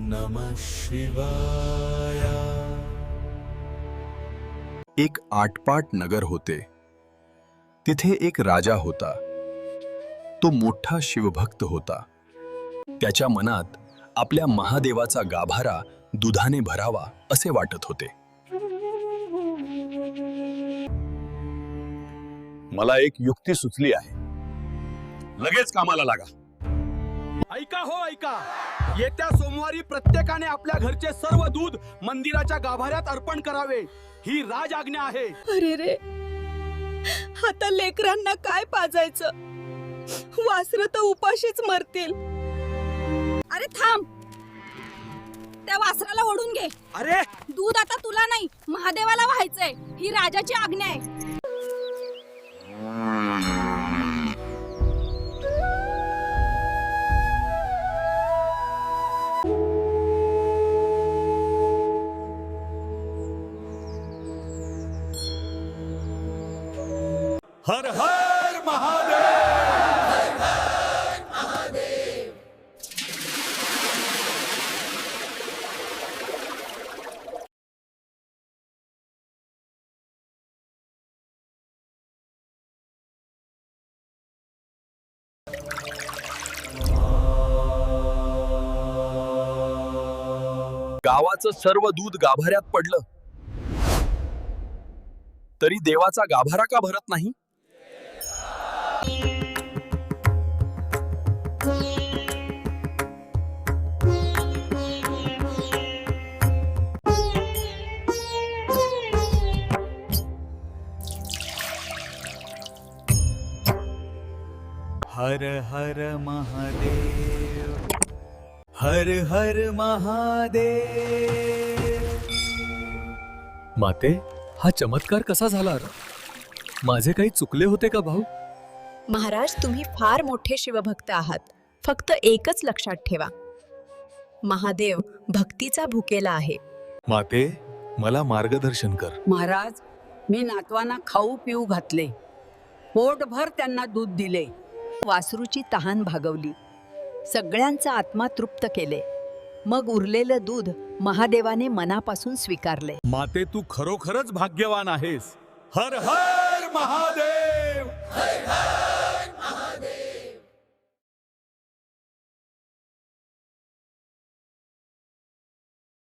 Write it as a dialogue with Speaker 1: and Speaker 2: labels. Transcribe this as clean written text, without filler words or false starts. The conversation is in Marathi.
Speaker 1: नमः शिवाय।
Speaker 2: एक आटपाट नगर होते. तिथे एक राजा होता. तो मोठा शिवभक्त होता. त्याच्या मनात आपल्या महादेवाचा गाभारा दुधाने भरावा असे वाटत होते. मला एक युक्ती सुचली आहे. लगेच कामाला लागा.
Speaker 3: ऐका हो ऐका, येत्या सोमवारी प्रत्येकाने आपल्या घरचे सर्व दूध मंदिराच्या गाभाऱ्यात अर्पण करावे, ही राज आज्ञा आहे.
Speaker 4: अरे रे, आता लेकरांना काय पाजायचं? वासरं तर उपाशीच मरतील.
Speaker 5: अरे थांब, त्या वासराला ओढून घे.
Speaker 3: अरे
Speaker 5: दूध आता तुला नाही, महादेवाला व्हायचंय, ही राजाची आज्ञा आहे.
Speaker 3: हर हर महादेव.
Speaker 2: गावाचं सर्व दूध गाभाऱ्यात पडलं, तरी देवाचा गाभारा का भरत नाही?
Speaker 1: हर हर महादेव, हर हर महादेव.
Speaker 6: माते, हा चमत्कार कसा झाला? माझे काही चुकले होते का भाऊ?
Speaker 4: महाराज, तुम्ही फार मोठे शिवभक्त आहात. फक्त एकच लक्षात ठेवा, महादेव भक्तीचा भुकेला आहे.
Speaker 6: माते, मला मार्गदर्शन कर.
Speaker 7: महाराज, मी नातवांना खाऊ पिऊ घातले, पोटभर त्यांना दूध दिले,
Speaker 4: वासरूची तहान भागवली, सगळ्यांचा आत्मा तृप्त केले. मग उरलेलं दूध महादेवाने मनापासून स्वीकारले.
Speaker 3: माते, तू खरोखरच भाग्यवान आहेस. हर हर महादेव.